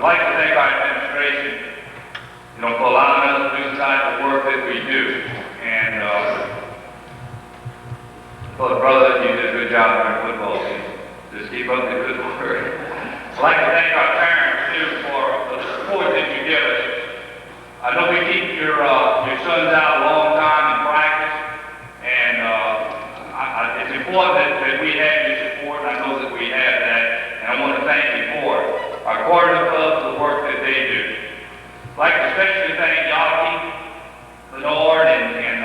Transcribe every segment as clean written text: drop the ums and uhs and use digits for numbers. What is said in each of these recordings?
like to thank our administration, for allowing us to do the type of work that we do. And for the brother, you did a good job on our football team. Just keep up the good work. I'd like to thank our parents, too, for the support that you give us. I know we keep your sons out a long time in practice, and it's important that we have your support, and I know that we have that, and I want to thank you for it. Our quarter club for the work that they do. I'd like to especially thank Yaki, Bernard, and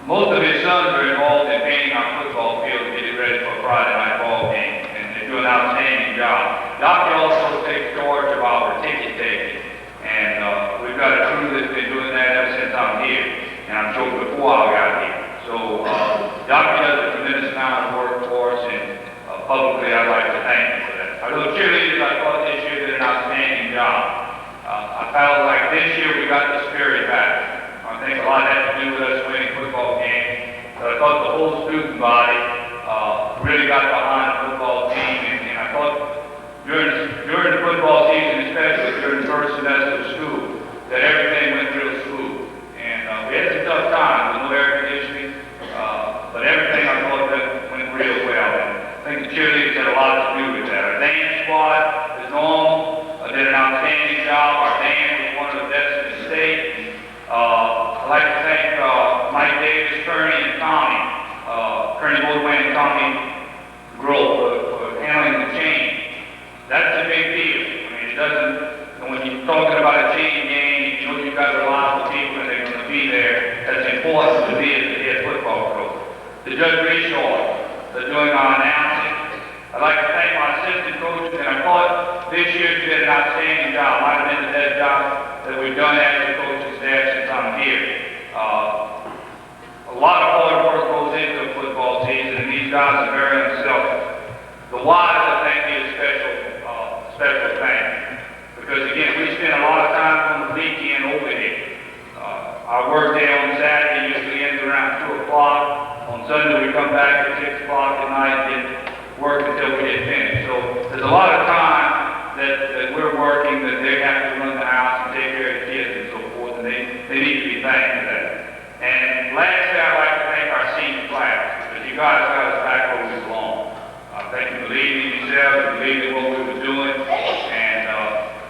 most of his sons are involved in painting our football field to get it ready for a Friday night ball game, and they do an outstanding job. Yaki also takes charge of our ticket taking, and we've got a crew that's been doing that ever since I'm here, and I'm sure before I got here. So Yaki does a tremendous amount of work for us, and publicly I'd like to thank you for that. Our little cheerleaders, I thought this year did an outstanding job. I felt like this year we got the spirit back. I think a lot had to do with us winning football games, but I thought the whole student body really got behind the football team, and I thought during the football season, especially during the first semester of school, that everything went real smooth. And we had some tough times with no air conditioning, but everything I thought that went real well. And I think the cheerleaders had a lot to do with that. Our dance squad, as normal, did an outstanding job. Our band was one of the best in the state. I'd like to thank Mike Davis, Kearney, and Tommy, Kearney Boardway and Tommy Grove for handling the change. That's a big deal. I mean, it doesn't, when you're talking about a chain game, you've got reliable people and they're going to be there. That's important to be as a head football coach. To Judge Reshaw, for doing our announcing. I'd like to thank my assistant coaches, and I thought this year you did an outstanding job. Might have been the best job that we've done as a coaching staff since I'm here. A lot of hard work goes into a football season, and these guys are very unselfish. The wives, I think, need a special thank, because again, we spend a lot of time on the weekend over here. Our work day on Saturday usually ends around 2 o'clock. On Sunday, we come back at 6 o'clock at night and work until we get finished. So there's a lot of time that we're working, that they have to run the house and take care of the kids and so forth, and they need to be thanked for that. And lastly, I'd like to thank our senior class, because you guys got us back where we belong. Thank you for believing in yourselves and believing in what we were doing, and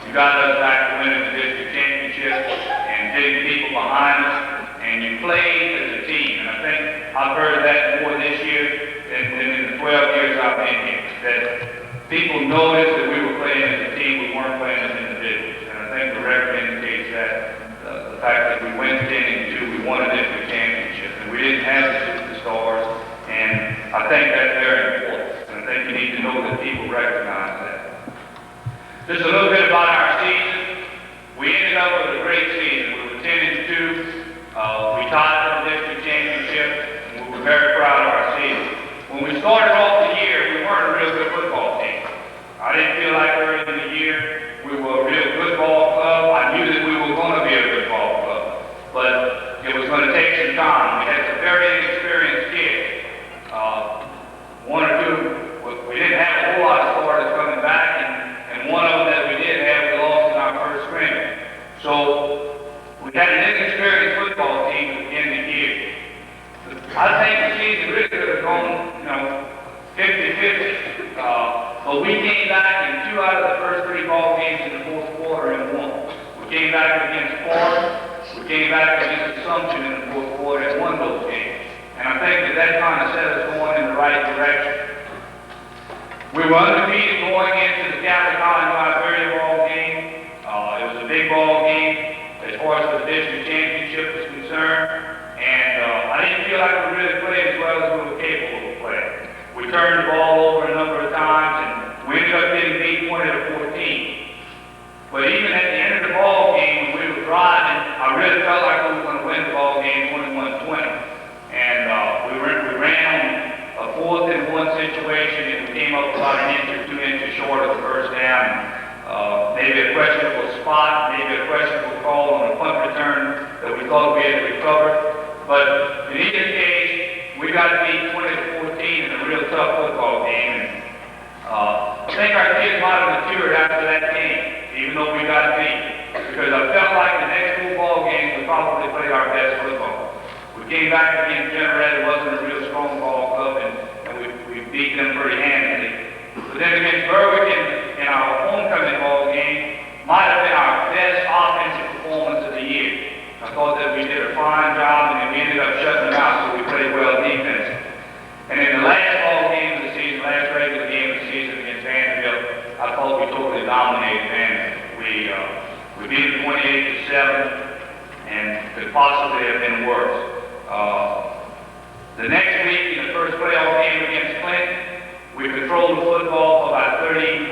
you got us back to winning the district championship and getting people behind us, and you played as a team. And I think I've heard that more this year than in the 12 years I've been here, that people noticed that we were playing as a team, we weren't playing as individuals. And I think the record indicates that, the fact that we went 10-2, we won a district championship, and we didn't have the superstars, and I think that's very important. And I think you need to know that people recognize that. Just a little bit about our season. We ended up with a great season. We were 10-2. We tied for the district championship, and we were very proud of our season. When we started off the year, we weren't a real good football team. I didn't feel like early in the year we were a real good ball club. I knew that we were going to be a good ball club, but it was going to take some time. We had some very inexperienced kids. One or two, we didn't have a whole lot of starters coming back, and one of them that we did have, we lost in our first scrimmage. So we had an inexperienced football team at the end of the year. I think the season really could have gone, 50-50. But we came back in 2 out of the first 3 ball games in the fourth quarter and won. We came back against Florida. We came back against Assumption in the fourth quarter and won those games. And I think that kind of set us going in the right direction. We were undefeated going into the Catholic High Liberia ball game. It was a big ball game as far as the district championship was concerned. And I didn't feel like we really played as well as we were capable of playing. We turned the ball over a number of times, and we ended up getting beat 20-14. But even at the end of the ball game, when we were driving, I really felt like we were going to win the ball game 21-20. And we ran on a 4th-and-1 situation, and we came up about 1 or 2 inches short of the first down. Maybe a questionable spot, maybe a questionable call on a punt return that we thought we had to recover. But in either case, we got beat 20-14 in a real tough football game. And I think our kids might have matured after that game, even though we got beat. Because I felt like the next football game we probably played our best football. We came back against General, it wasn't a real strong ball club, and we beat them pretty handily. But then against Berwick in our homecoming ball game, might have been our best offensive performance of the year. I thought that we did a fine job, and then we ended up shutting them out, so we played well defense. And in the last ball game of the season, last regular game of the season against Vanderbilt, I thought we totally dominated Vanderbilt. We beat them 28-7, and could possibly have been worse. The next week, in the first playoff game against Clinton, we controlled the football for about 30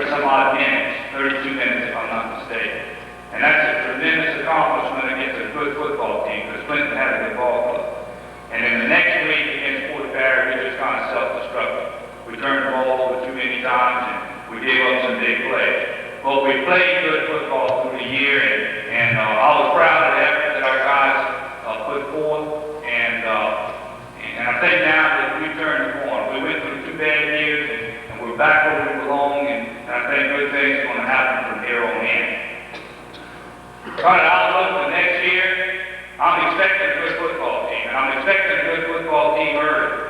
some odd minutes, 32 minutes if I'm not mistaken. And that's a tremendous accomplishment against a good football team, because Clinton had a good ball club. And then the next week against Fort Barry, we just kind of self-destructed. We turned the ball over too many times, and we gave up some big plays. But we played good football through the year, and I was proud of the effort that our guys put forth. And I think now that we've turned the corner. We went through 2 bad years, and we're back where we belong, and I think good things are going to happen from here on in. Trying to outlook for next year, I'm expecting a good football team, and I'm expecting a good football team early.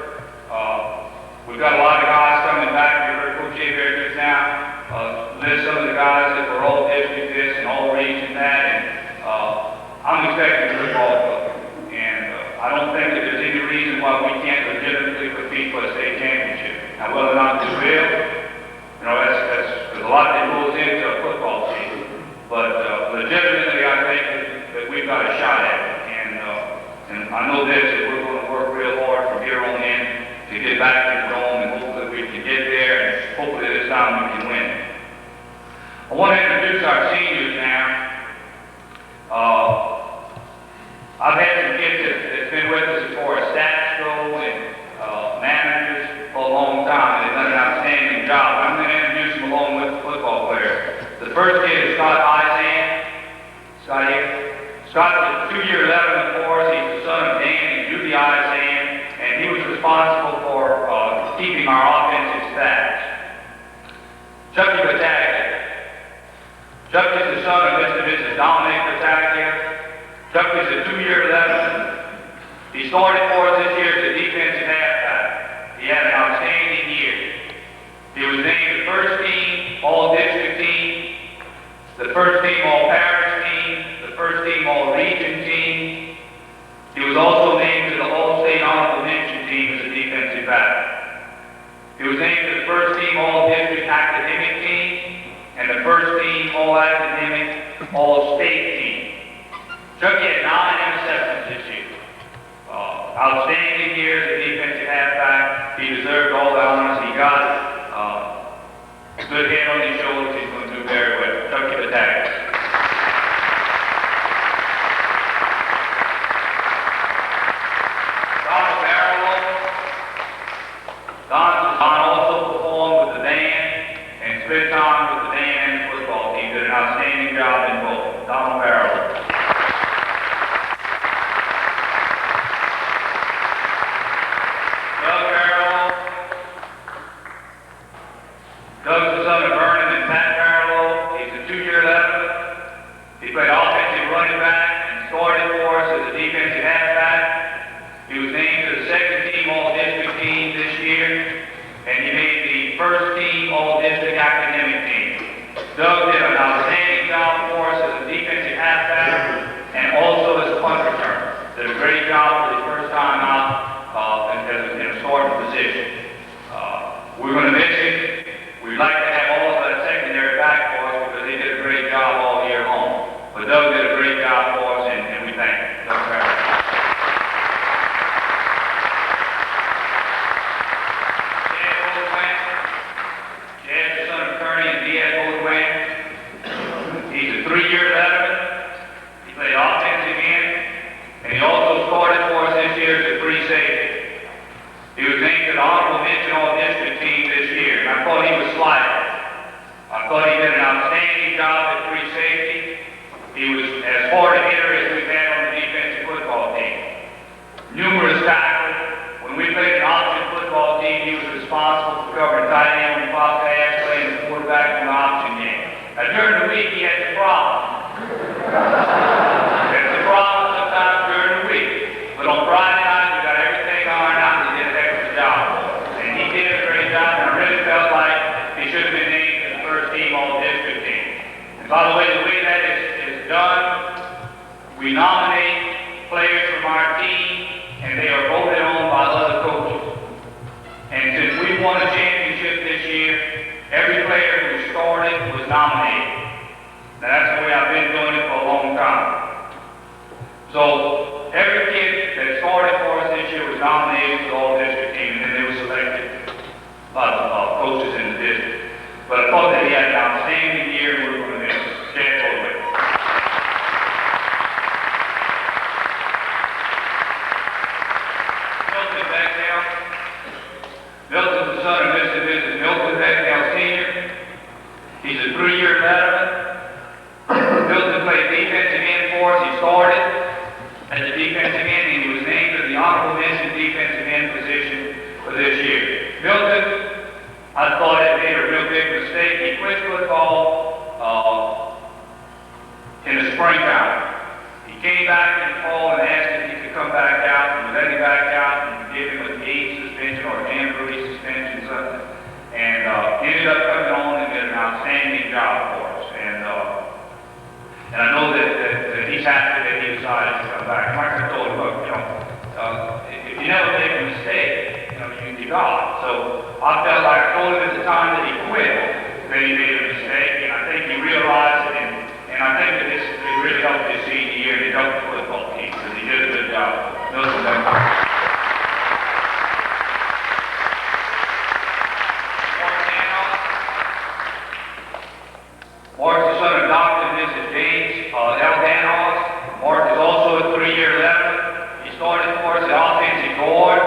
We've got a lot of guys coming back. You heard Coach Hebert just now list some of the guys that were all district this and all region that, and I'm expecting a good ball club. And I don't think that there's any reason why we can't legitimately compete for a state championship. Now, whether or not we will, there's a lot that goes into a football team. But legitimately, I think that we've got a shot at it. And I know this, that we're going to work real hard from here on in to get back to the Dome, and hopefully we can get there, and hopefully this time we can win. I want to introduce our seniors now. I've had some kids that's been with us as far as stats go and managers for a long time. They've done an outstanding job. I'm going to introduce them along with the football players. The first kid is Scott Eisen. Scott here. Scott is a 2-year 11 for us. He's the son of Dan and Judy Eisen, and he was responsible for keeping our offensive stats. Chucky Battaglia. Chucky's the son of Mr. and Mrs. Dominic Battaglia. Chucky's a 2-year 11. He started for us this year as a defensive halfback. He had an outstanding year. He was named the first team All-District team, the first team All-Parish team, the first team All-Region team. He was also named to the All-State Honorable Mention team as a defensive back. He was named to the first team All-District Academic team and the first team All-Academic All-State team. Chucky had 9 interceptions this year. Outstanding year as a defensive halfback. He deserved all the honors he got. Good head on his shoulders. He's going to do very well. Chucky Battaglia. Don also performed with the band and spent time with the band and the football team. Did an outstanding job in both. Donald Barrow. Doug Barrow. Doug's the son of Vernon and Pat Barrow. He's a 2-year 11. He played offensive running back and started for us as a defensive halfback. He was named to the second team All-District team this year, and he made the first team All-District academic team. Doug did an outstanding job for us as a defensive halfback and also as a punt returner. Did a great job for his first time out in a starting position. We're going to miss him. We'd like to have all of that secondary back for us because they did a great job all year long. But Doug did a great job for us, and we thank him. Doug Barrow. Chad's the son of Kearney and Diaz Boudouin. He's a 3-year veteran. He played offensive end, and he also started for us this year as a free safety. He was named to the Honorable Mention All-District team this year, and I thought he was slighted. I thought he did an outstanding job at free safety. He was as hard a hitter as we've had on the defensive football team. Numerous tackles. When we played an option football team, he was responsible for covering tight end on the pass, playing And by the way that is done, we nominate players from our team, and they are voted on by other coaches. And since we won a championship this year, every player who started was nominated. Now that's the way I've been doing it for a long time. So every kid that started for us this year was nominated for the all-district team, and then they were selected by the coaches in the district. But I thought that he had an outstanding year, and we were going to miss Chad Boatway. Milton Becknell. Milton's the son of Mr. and Mrs. Milton Becknell Sr. He's a 3-year veteran. Milton played defensive end for us. He started as a defensive end, and he was named to the honorable mention defensive end position for this year. Milton, I thought he made a real big mistake. He quit football in the springtime. He came back in the fall and asked if he could come back out, and we let him back out and gave him a game suspension or a temporary suspension, something, and ended up coming on and did an outstanding job for us. And I know that he's happy that he decided to come back. Like I told him, look, if you never make a mistake, you can be God. So I felt like I told him at the time that he quit, that he made a mistake, and I think he realized it, and I think that it really helped his senior year, and it helped the football team, because he did a good job. Milton Becknell. Mark, the son of Dr. and Mrs. James L. Danos. Mark is also a 3-year veteran. He started for us at offensive guard.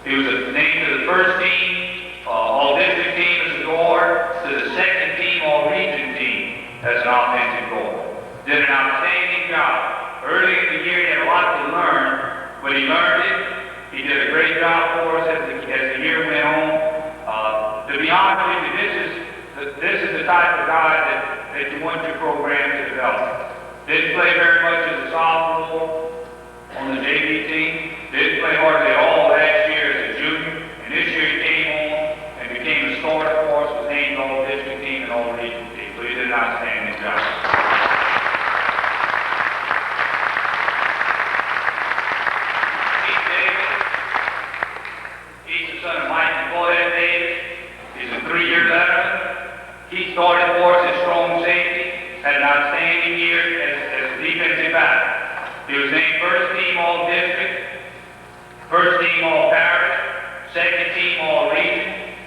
He was named to the first team, all-district team as a guard, to the second team, all-region team as an offensive guard. Did an outstanding job. Early in the year, he had a lot to learn, but he learned it. He did a great job for us as the year went on. To be honest with you, this is the type of guy that you want your program to develop. Didn't play very much as a sophomore on the JV team. Didn't play hardly at all last year as a junior. And this year he came on and became a starter for us, was named all-district team and all-region team. So he did an outstanding job. Keith Davis. He's the son of Mike and Claudette Davis. He's a 3-year veteran. He started for us as strong safety, had an outstanding year as a defensive back. He was named first team all-district, first team all-parish, second team all-region.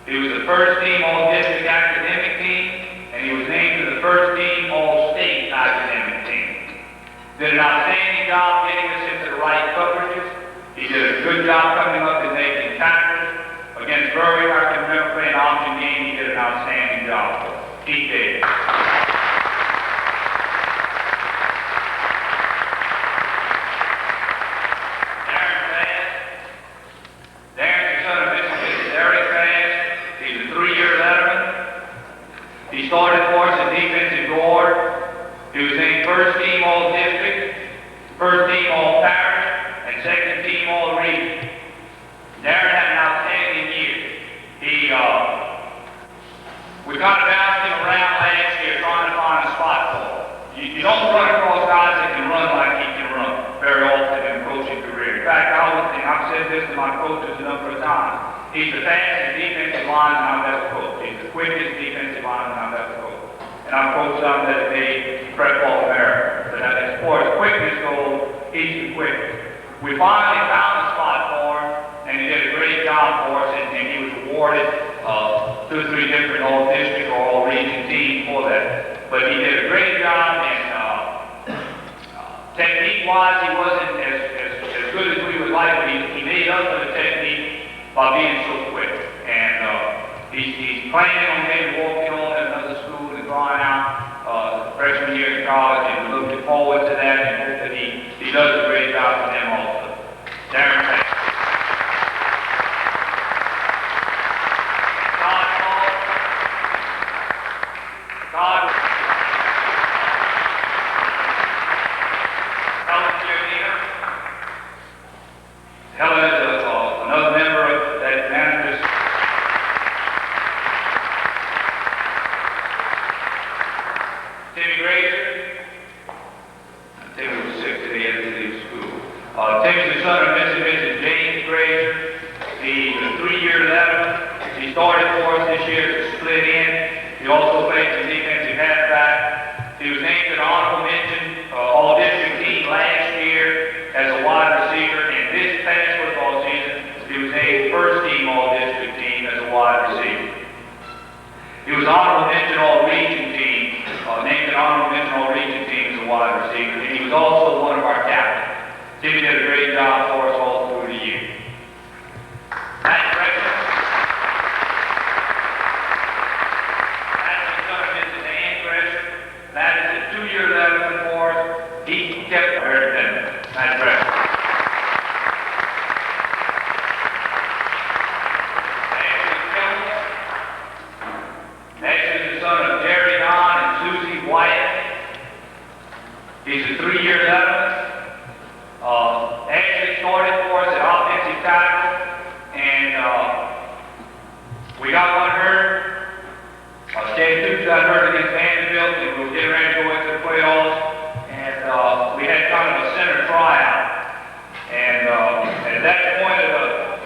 He was the first team all-district academic team, and he was named to the first team all-state academic team. Did an outstanding job getting us into the right coverages. He did a good job coming up and making tackles. Against Berwick, I can remember playing an option game. He did an outstanding job. Keith Davis. Darren Bass. Darren's the son of Mr. and Mrs. Eric Bass. He's a 3-year veteran. He started for us as defensive guard. He was named first team all-district, first team all-parish, and second team all-region. Darren had an outstanding year. We kind of bounced him around last year trying to find a spot for him. You don't run across guys that can run like he can run very often in a coaching career. In fact, I've said this to my coaches a number of times. He's the fastest defensive lineman I've ever coached. He's the quickest defensive lineman I've ever coached. And I've coached some that have made Prep All-America. But as far as quickness goes, he's the quickest. We finally found a spot for him, and he did a great job for us, and he was awarded 2 or 3 different all-district or all-region teams for that. But he did a great job, and technique-wise, he wasn't as good as we would like, but he made up for the technique by being so quick. And he's planning on maybe walking on at another school and trying out freshman year in college, and we're looking forward to that, and hope that he does a great job for them also. Darren Bass. Helen is another member of that manager's Timmy Grazer. Timmy was sick today, had to leave school. Timmy's the son of Mr. and Mrs. James Grazer. He's a 3-year veteran. He started for us this year as a split end. He also played some defensive halfback. He was named an honorable mention all-district team last year as a wide receiver, and this past football season, he was named first team all-district team as a wide receiver. He was honorable mention all-region team, named an honorable mention all-region team as a wide receiver, and he was also one of our captains. Timmy did a great job for us all through the year. Matt Gresham. Matt is the son of Mrs. Ann Gresham. Matt is a 2-year veteran for us. He kept everything. Matt Gresham. Ashley is the son of Jerry Don and Susie Wyatt. He's a 3-year veteran. Ashley started for us at offensive tackle, and we got one hurt. Stan Toops got hurt against Vanderbilt, and we were getting ready to go into the playoffs, and we had kind of a center tryout. And at that point of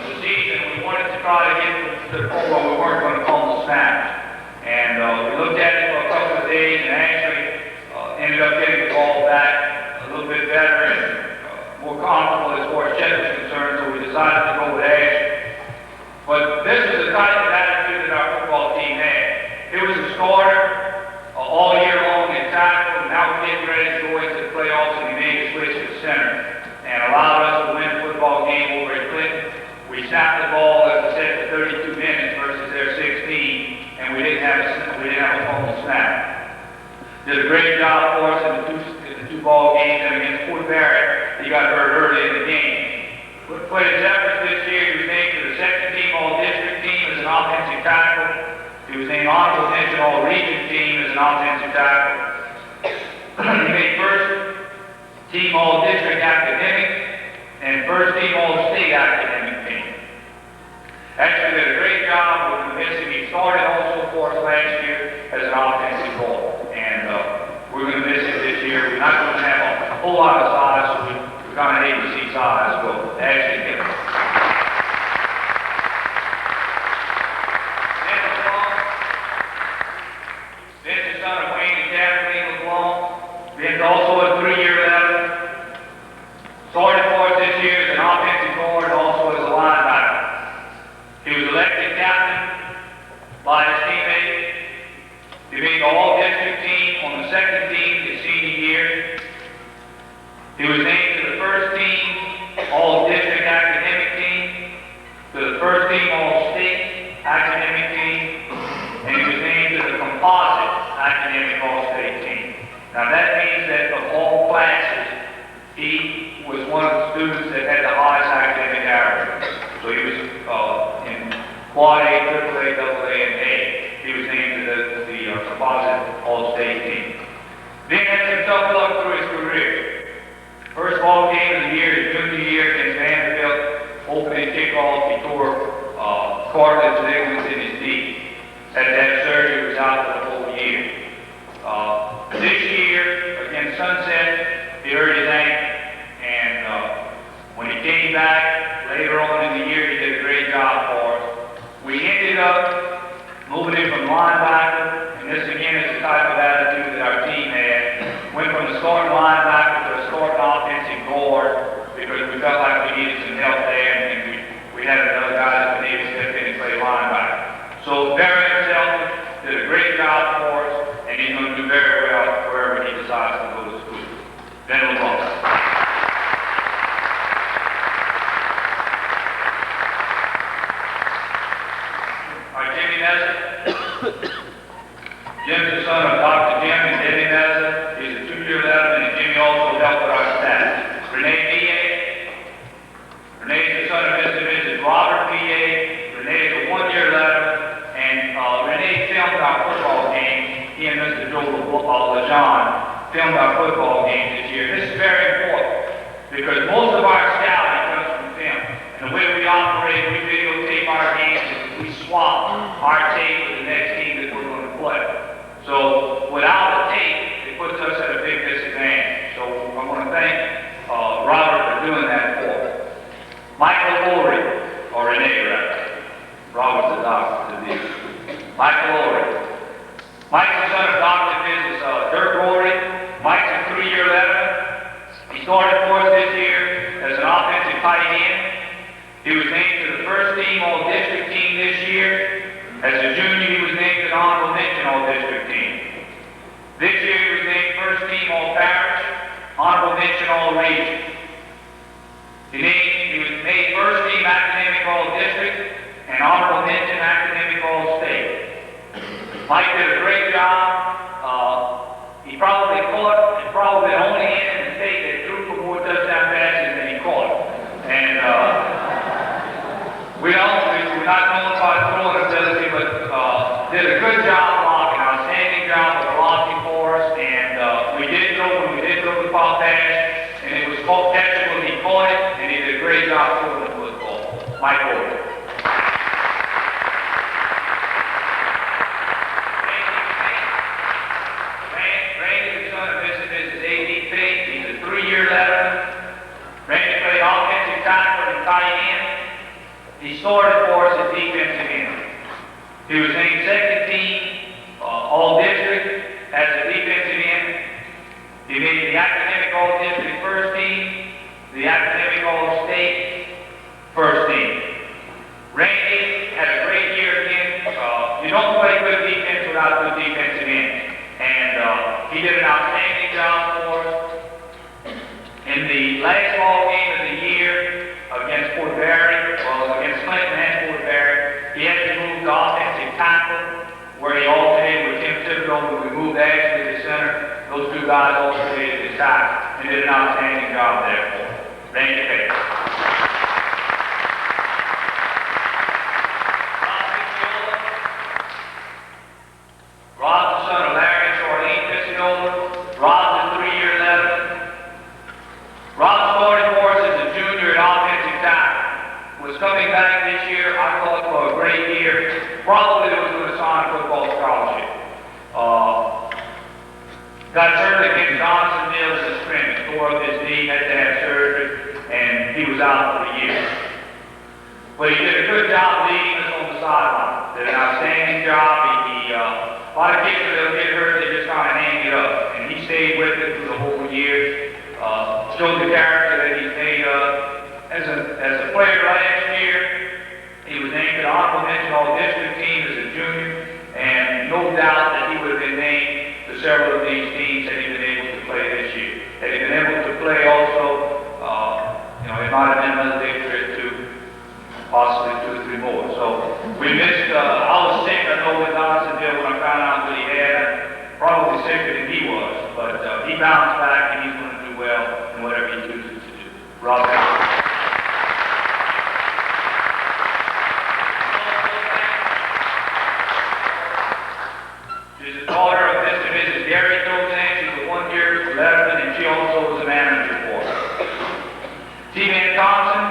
the season, we wanted to try to get to the point where we weren't going to call the snaps. And we looked at it for a couple of days, and actually ended up getting the ball back a little bit better and more comfortable as far as Chet was concerned, so we decided to go with Ashley. But this is the type of attitude that our football team had. It was a starter all year long in tackle, and now we're getting ready to go into the playoffs, and he made a switch to the center and allowed us to win the football game over at Clinton. We snapped the ball, as I said, for 32 minutes versus their 16, and we didn't have a fumble snap. Did a great job for us in the two ball games, and against Fort Barrett, he got hurt early in the game. For his efforts this year, he was named to the second team all-district team as an offensive tackle. He was named honorable mention all-region team as an offensive tackle. He made first team all-district academic and first team all-state academic team. Actually did a great job with missing. He started also for us last year as an offensive goal, and we're going to miss him this year. We're not going to have a whole lot of size, so we're kind of able to see size, but actually get it. Vince is son of Wayne and Kathleen LeBlanc. Vince also a 3-year veteran. Started for us this year as an offensive guard and also as a linebacker. He was elected captain by his teammates. He made the all-district team on the second team his senior year. He was named to the first team all-district academic team, to the first team all-state academic team, and he was named to the composite academic all-state team. Now that means that of all classes, he was one of the students that had the highest academic average. So he was in quad A, triple A, double A, and A. He was named to the composite all-state team. Then had some tough luck through his career. First ball game of the year, his junior year against Vanderbilt, opening kickoff, he tore cartilage ligaments in his knee. Had to have surgery, was out for the whole year. This year, against Sunset, he hurt his ankle. And when he came back later on in the year, he did a great job for us. We ended up moving him from linebacker, and this again is the type of attitude that our team had. Went from the starting linebacker to a starting offensive guard because we felt like we needed some help there, and we had another guy that we needed to step in and play linebacker. So Barry himself did a great job for us, and he's going to do very well wherever he decides to go to school. Ben LeBlanc. Jim's the son of Dr. Jim and Debbie Meza. He's a 2-year veteran, and Jimmy also helped with our staff. Renee B.A. Renee's the son of Mr. and Mrs. Robert B.A. Renee is a 1-year veteran, and Renee filmed our football game. He and Mr. Joe LeJean filmed our football game this year. This is very important because most of our scouting comes from film. And the way we operate, we videotape our games, and we swap our tape with the next team that we're going to play. So without a tape, son of Dr. and Mrs. Dirk Rory. Mike's a 3-year letterman. He started for us this year as an offensive tight end. He was named to the first team All-District team this year. As a junior, he was named an honorable mention All-District team. This year, he was named first team All-Parish, honorable mention All-Region. He was made first team academic All-District and honorable mention academic All-State. Mike did a great job. He probably caught, and probably the only end in the state that threw for more touchdown passes than he caught. And we're not known for our throwing ability, but did a good job blocking, outstanding job of blocking for us. And when we did throw the foul pass, and it was catchable, he caught it, and he did a great job throwing the football. Mike Gordon. Randy, the son of Mrs. A.D. Fink, he's a 3-year letterman. Randy played offensive tackle and tight end. He started for us at defensive end. He was named second team All-District as a defensive end. He made the academic All-District first team, the academic All-State first team. Randy had a great year again. You don't play good defense without good defensive ends. And he did an outstanding job for us. In the last ball game of the year against Fort Barry, against Clinton and Fort Barry, he had to move to offensive tackle, where he alternated with Tim Thibodeau, when we moved Ashley to center. Those two guys alternated the tackle and did an outstanding job there for him. Randy Fink. Rob's the son of Larry and Charlene Picciola. Rob's a 3-year letterman. Rob started for us as a junior at offensive tackle. Was coming back this year, I thought, for a great year. Probably was going to sign a football scholarship. Got hurt against Johnson Mills in scrimmage, tore up his knee, had to have surgery, and he was out for the year. But he did a good job leading us on the sideline. Did an outstanding job. A lot of kids, when they'll get hurt, they just kind of hang it up. And he stayed with it through the whole year. Showed the character that he's made of. As a player last year, he was named to the honorable mention All-District team as a junior, and no doubt that he would have been named to several of these teams had he been able to play this year. Had he been able to play also, it might have been another victory or two, possibly 2 or 3 more. So we missed. I was sick, I know, with Johnsonville when I found out that he had, probably sicker than he was, but he bounced back and he's going to do well in whatever he chooses to do. Rob Allen. She's the daughter of Mr. and Mrs. Gary Tozan. She's a 1-year letterman, and she also was a manager for us. T-Ben Thompson.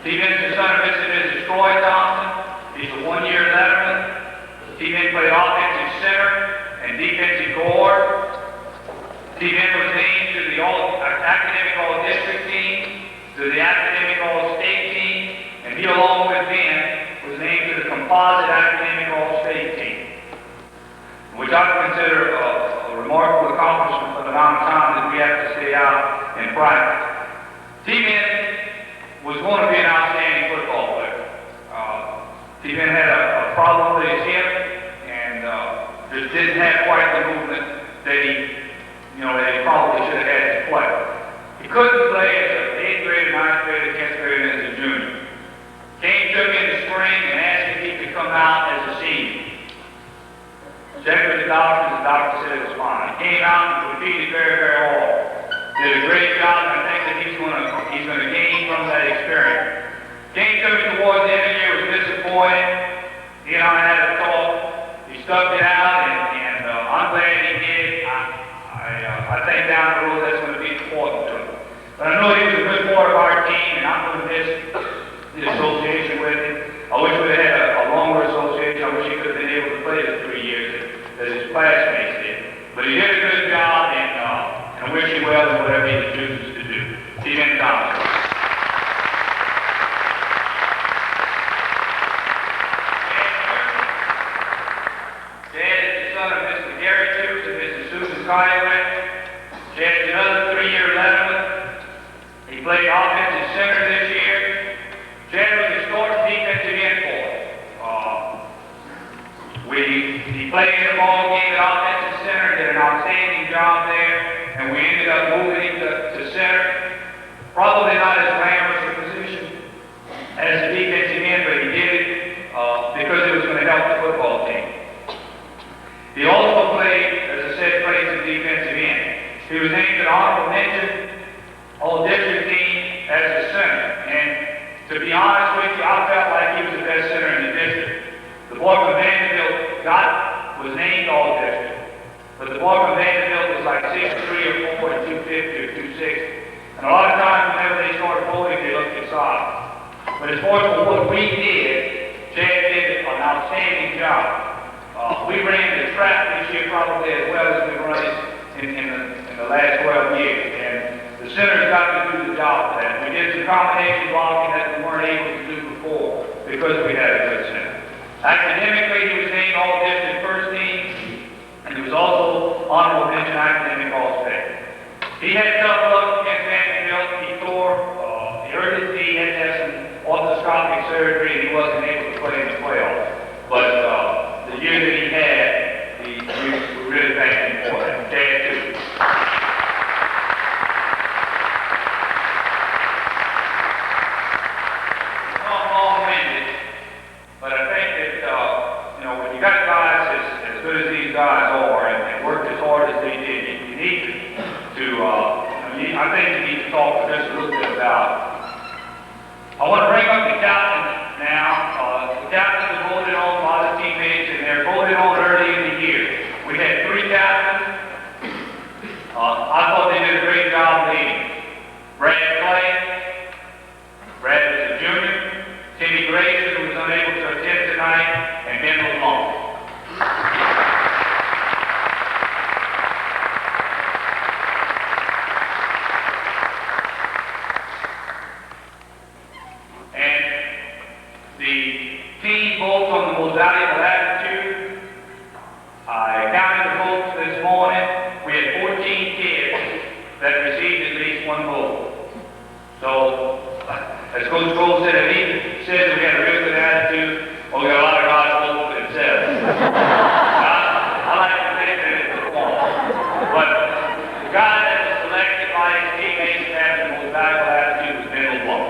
T-Ben's the son of Mr. and Mrs. Troy Thompson. He's a 1-year letterman. T-Ben played offensive center and defensive guard. T-Ben was named to the academic All-District team, to the academic All-State team, and he, along with Ben, was named to the composite academic All-State team, which I consider a remarkable accomplishment for the amount of time that we have to stay out and practice. T-Ben was going to be an outstanding football player. T-Ben had a problem with his hip and just didn't have quite the movement that he probably should have had to play. He couldn't play as an 8th grader, 9th grader, 10th grader, and as a junior. Came to me in the spring and asked if he could come out as a senior. Checked with the doctor said it was fine. He came out and competed very, very hard. Did a great job, and I think that he's going to gain from that experience. Came to me towards the end of the year, was disappointed. He and I had a talk. He stuck it out, and I'm glad he did. I think down the road that's going to be important to him. But I know he was a good part of our team, and I'm going to miss the association with him. I wish we had a longer association. I wish he could have been able to play the 3 years that his classmates did. But he did a good job, and I wish him well in whatever he chooses to do. T-Ben Thompson. Dad is the son of Mr. Skyway. Chad's another 3-year veteran. He played offensive center this year. Chad was a starting defensive end for us. He played in the ball game at offensive center, did an outstanding job there, and we ended up moving him to center. Probably not as glamorous a position as a defensive end, but he did it because it was going to help the football team. He also played, as I said, played some defensive end. He was named an honorable mention all-district team as a center, and to be honest with you, I felt like he was the best center in the district. The boy from Vanderbilt was named all-district, but the boy from Vanderbilt was like 6'3" or 4" and 250 or 260, and a lot of times whenever they started voting, they looked at size. But as far as what we did, Chad did an outstanding job. We ran the trap this year probably as well as we run it in the last 12 years, and the center's got to do the job for that. We did some combination blocking that we weren't able to do before because we had a good center. Academically, he was named all-district first team, and he was also honorable mention academic all-state. He had tough luck against Vanderbilt. He hurt his knee, had to have some orthoscopic surgery, and he wasn't able to play in the playoffs. But the year that he had, we really thank him for that. Chad, too. But I think that, when you got guys as good as these guys are and worked as hard as they did, you need to, I think you need to talk just a little bit about. I want to bring up the captains now. The captains are voted on by the teammates, and they're voted on early in the year. We had 3 captains. I thought they did a great job leading. Brad Clay. Brad was a junior. Timmy Grayson, who was unable to attend tonight, and Ben LeBlanc. And the team votes on the most valuable attitude. I counted the votes this morning. We had 14 kids that received at least 1 vote. So, as Coach Cole said, if he says we had a real good attitude, well, we got a lot of guys voting for themselves. I like to think that it's a form. But the guy that was selected by his teammates to have the most valuable attitude was Ben LeBlanc.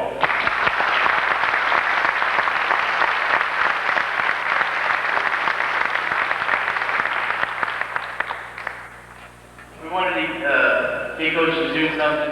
We wanted the head coach to do something.